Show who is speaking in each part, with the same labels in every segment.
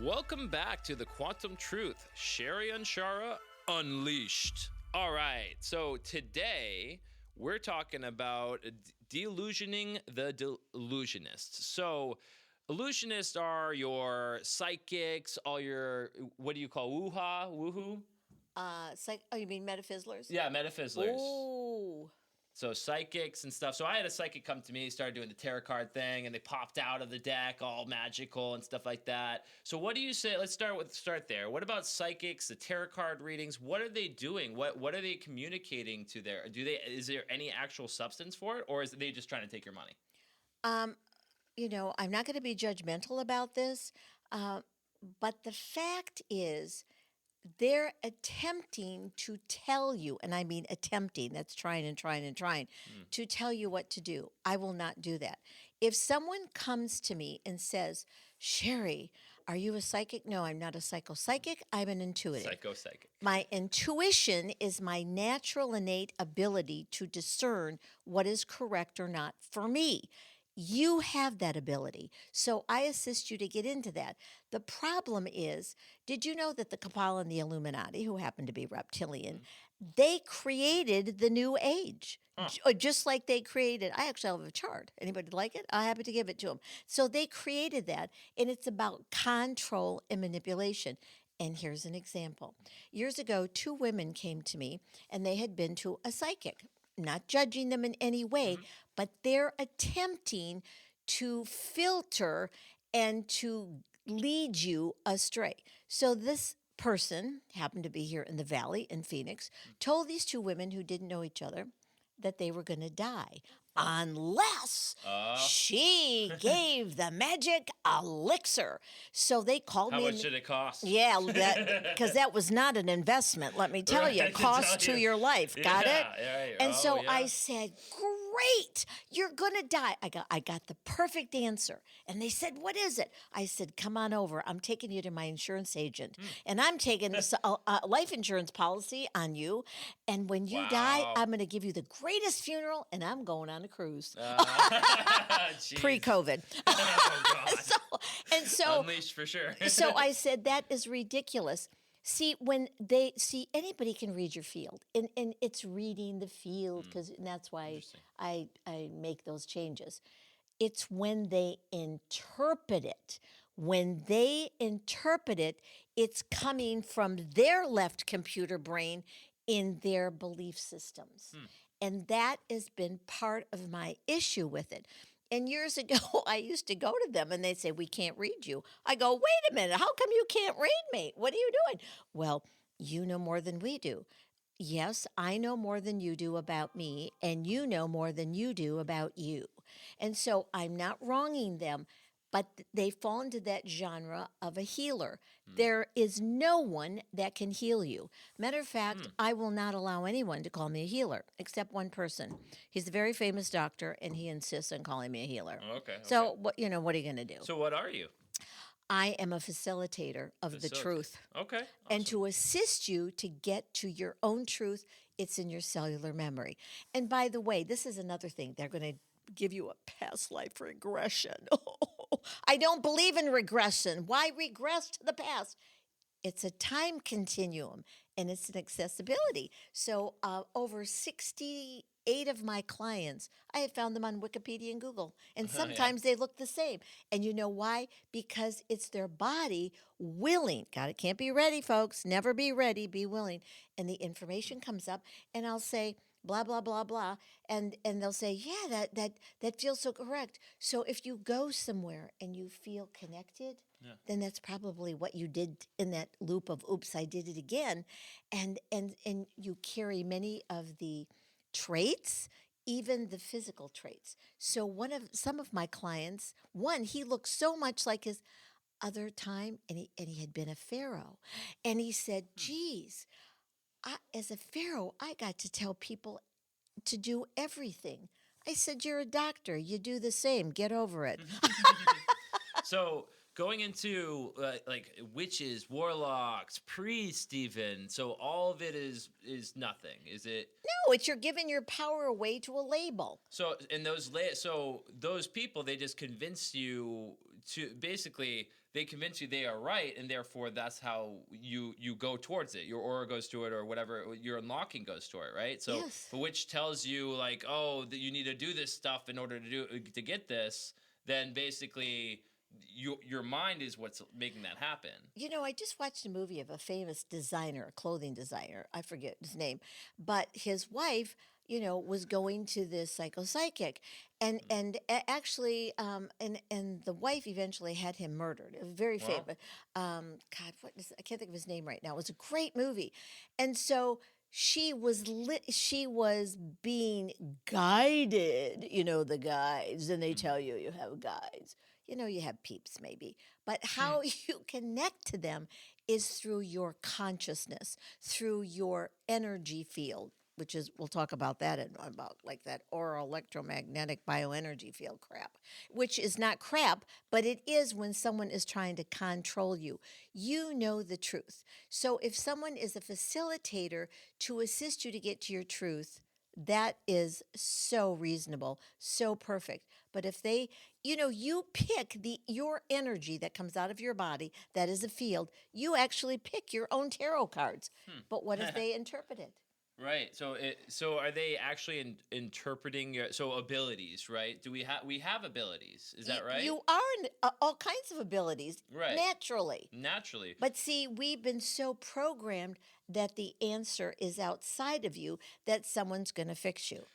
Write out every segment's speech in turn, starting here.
Speaker 1: Welcome back to the Quantum Truth, Sherry Anshara Unleashed. All right, so today we're talking about delusioning the delusionists. So illusionists are your psychics, all your, what do you call, woohoo?
Speaker 2: You mean metaphysicals?
Speaker 1: Yeah, metaphysicals.
Speaker 2: Oh.
Speaker 1: So psychics and stuff. So I had a psychic come to me, started doing the tarot card thing, and they popped out of the deck, all magical and stuff like that. So what do you say? Let's start there. What about psychics, the tarot card readings? What are they doing? What are they communicating to their? Is there any actual substance for it, or is they just trying to take your money?
Speaker 2: I'm not going to be judgmental about this, but the fact is, they're attempting to tell you, and I mean attempting, that's trying and trying and trying, to tell you what to do. I will not do that. If someone comes to me and says, Sherry, are you a psychic? No, I'm not a psychic. I'm an intuitive.
Speaker 1: Psychic.
Speaker 2: My intuition is my natural innate ability to discern what is correct or not for me. You have that ability. So I assist you to get into that. The problem is, did you know that the Kabbalah and the Illuminati, who happen to be reptilian, they created the New Age? Just like they created, I actually have a chart. Anybody like it? I'm happy to give it to them. So they created that, and it's about control and manipulation. And here's an example. Years ago, 2 women came to me, and they had been to a psychic. Not judging them in any way, but they're attempting to filter and to lead you astray. So this person happened to be here in the Valley in Phoenix, told these 2 women who didn't know each other that they were going to die unless she gave the magic elixir. So they called me.
Speaker 1: How much did it cost?
Speaker 2: Yeah, because that was not an investment, let me tell you. It costs to your life. Got it?
Speaker 1: Yeah.
Speaker 2: And so I said, great, you're going to die. I got the perfect answer. And they said, what is it? I said, come on over. I'm taking you to my insurance agent. And I'm taking a life insurance policy on you. And when you die, I'm going to give you the greatest funeral, and I'm going on a cruise. Pre-COVID.
Speaker 1: Oh, God.
Speaker 2: so
Speaker 1: Unleashed for sure.
Speaker 2: So I said, that is ridiculous. See, anybody can read your field, and it's reading the field, because that's why I make those changes. It's when they interpret it. When they interpret it, it's coming from their left computer brain in their belief systems. And that has been part of my issue with it. And years ago, I used to go to them and they'd say, we can't read you. I go, wait a minute, how come you can't read me? What are you doing? Well, you know more than we do. Yes, I know more than you do about me, and you know more than you do about you. And so I'm not wronging them, but they fall into that genre of a healer. There is no one that can heal you. Matter of fact, I will not allow anyone to call me a healer, except one person. He's a very famous doctor, and he insists on calling me a healer.
Speaker 1: Okay.
Speaker 2: So, what are you going to do?
Speaker 1: So what are you?
Speaker 2: I am a facilitator of the truth.
Speaker 1: Okay. Awesome.
Speaker 2: And to assist you to get to your own truth, it's in your cellular memory. And by the way, this is another thing. They're going to give you a past life regression. I don't believe in regression. Why regress to the past? It's a time continuum, and it's an accessibility. So over 68 of my clients, I have found them on Wikipedia and Google, and sometimes they look the same. And you know why? Because it's their body willing. God, it can't be ready, folks. Never be ready, be willing. And the information comes up, and I'll say, blah, blah, blah, blah. And they'll say, yeah, that feels so correct. So if you go somewhere and you feel connected, then that's probably what you did in that loop of, oops, I did it again. And you carry many of the traits, even the physical traits. So some of my clients, he looked so much like his other time, and he had been a pharaoh. And he said, geez, as a pharaoh, I got to tell people to do everything. I said, you're a doctor. You do the same. Get over it.
Speaker 1: So going into like witches, warlocks, priests, even. So all of it is nothing. Is it?
Speaker 2: No, it's you're giving your power away to a label.
Speaker 1: So and those people, they just convince you to basically. They convince you they are right, and therefore that's how you go towards it. Your aura goes to it, or whatever your unlocking goes to it, right? So
Speaker 2: Yes.
Speaker 1: the witch tells you like, oh, that you need to do this stuff in order to get this. Then basically, your mind is what's making that happen.
Speaker 2: You know, I just watched a movie of a famous designer, a clothing designer. I forget his name, but his wife, was going to this psychic, and actually, and the wife eventually had him murdered. It was very
Speaker 1: Well,
Speaker 2: famous. God, I can't think of his name right now. It was a great movie, and so she was being guided. You know the guides, and they
Speaker 1: mhm.
Speaker 2: tell you have guides. You have peeps maybe, but how you connect to them is through your consciousness, through your energy field, which is, we'll talk about that about like that oral electromagnetic bioenergy field crap, which is not crap, but it is when someone is trying to control you. You know the truth. So if someone is a facilitator to assist you to get to your truth, that is so reasonable, so perfect. But if they, you pick your energy that comes out of your body, that is a field, you actually pick your own tarot cards. But what if they interpret it?
Speaker 1: Right. So are they actually interpreting your abilities, right? Do we have abilities? Is that right?
Speaker 2: You are all kinds of abilities
Speaker 1: Right.
Speaker 2: naturally.
Speaker 1: Naturally.
Speaker 2: But see, we've been so programmed that the answer is outside of you, that someone's going to fix you.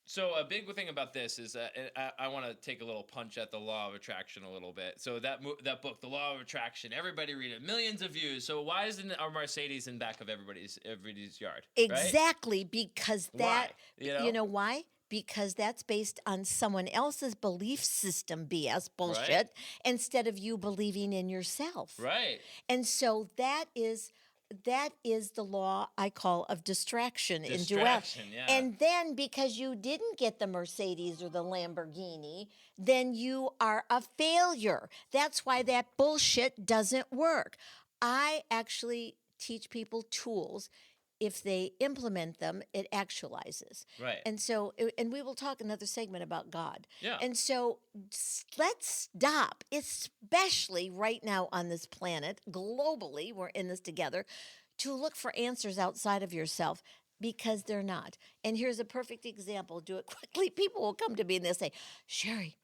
Speaker 1: So a big thing about this is that I want to take a little punch at the law of attraction a little bit. So that book, The Law of Attraction, everybody read it, millions of views. So why isn't our Mercedes in back of everybody's yard? Right?
Speaker 2: Exactly, because
Speaker 1: Why?
Speaker 2: you know why? Because that's based on someone else's belief system BS bullshit,
Speaker 1: Right.
Speaker 2: instead of you believing in yourself.
Speaker 1: Right.
Speaker 2: And so that is the law I call of distraction in duality.
Speaker 1: Distraction, yeah.
Speaker 2: And then because you didn't get the Mercedes or the Lamborghini, then you are a failure. That's why that bullshit doesn't work. I actually teach people tools. If they implement them, it actualizes.
Speaker 1: Right.
Speaker 2: And so, and we will talk another segment about God.
Speaker 1: Yeah.
Speaker 2: And so let's stop, especially right now on this planet, globally, we're in this together, to look for answers outside of yourself, because they're not. And here's a perfect example. Do it quickly. People will come to me and they'll say, Sherry,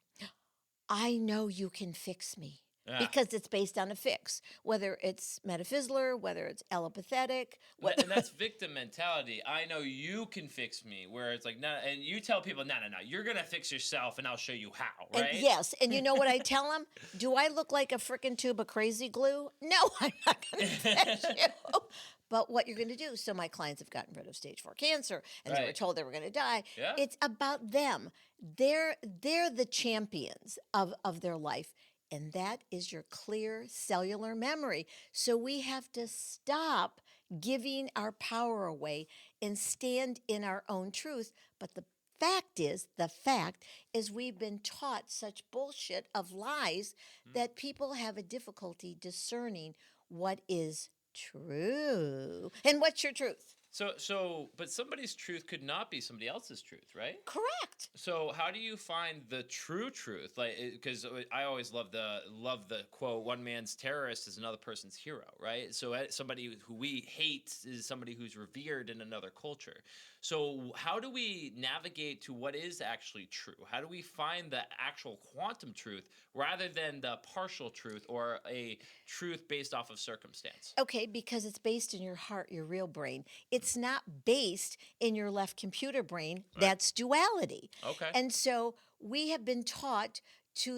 Speaker 2: I know you can fix me.
Speaker 1: Yeah.
Speaker 2: Because it's based on a fix, whether it's metaphyslar, whether it's allopathic.
Speaker 1: And that's victim mentality. I know you can fix me, where it's like, no, and you tell people, no, you're going to fix yourself and I'll show you how, right?
Speaker 2: And yes, and you know what I tell them? Do I look like a frickin' tube of crazy glue? No, I'm not going to fix you. But what you're going to do, so my clients have gotten rid of stage 4 cancer, and they were
Speaker 1: Right.
Speaker 2: told they were going to die.
Speaker 1: Yeah.
Speaker 2: It's about them. They're the champions of their life. And that is your clear cellular memory. So we have to stop giving our power away and stand in our own truth. But the fact is we've been taught such bullshit of lies that people have a difficulty discerning what is true. And what's your truth?
Speaker 1: But somebody's truth could not be somebody else's truth, right?
Speaker 2: Correct.
Speaker 1: So how do you find the true truth? Like, because I always love the quote, "One man's terrorist is another person's hero," right? So somebody who we hate is somebody who's revered in another culture. So how do we navigate to what is actually true? How do we find the actual quantum truth rather than the partial truth or a truth based off of circumstance?
Speaker 2: Okay, because it's based in your heart, your real brain. It's not based in your left computer brain.
Speaker 1: Right.
Speaker 2: That's duality.
Speaker 1: Okay.
Speaker 2: And so we have been taught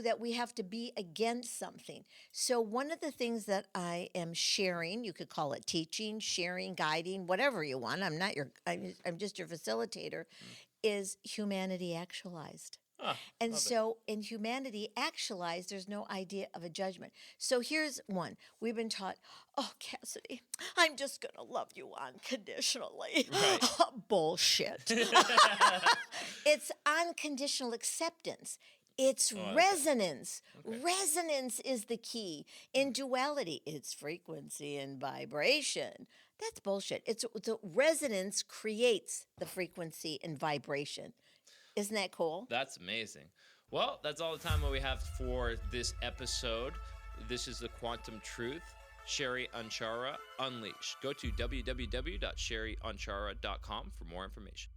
Speaker 2: that we have to be against something. So one of the things that I am sharing, you could call it teaching, sharing, guiding, whatever you want. I'm just your facilitator, is humanity actualized. And so in humanity actualized, there's no idea of a judgment. So here's one. We've been taught, oh, Cassidy, I'm just going to love you unconditionally.
Speaker 1: Right.
Speaker 2: Bullshit. It's unconditional acceptance. It's
Speaker 1: Oh, I like that.
Speaker 2: resonance.
Speaker 1: Okay.
Speaker 2: Resonance is the key. In duality, it's frequency and vibration. That's bullshit. It's the resonance creates the frequency and vibration. Isn't that cool?
Speaker 1: That's amazing. Well, that's all the time that we have for this episode. This is the Quantum Truth. Sherry Anshara Unleashed. Go to www.sherryanshara.com for more information.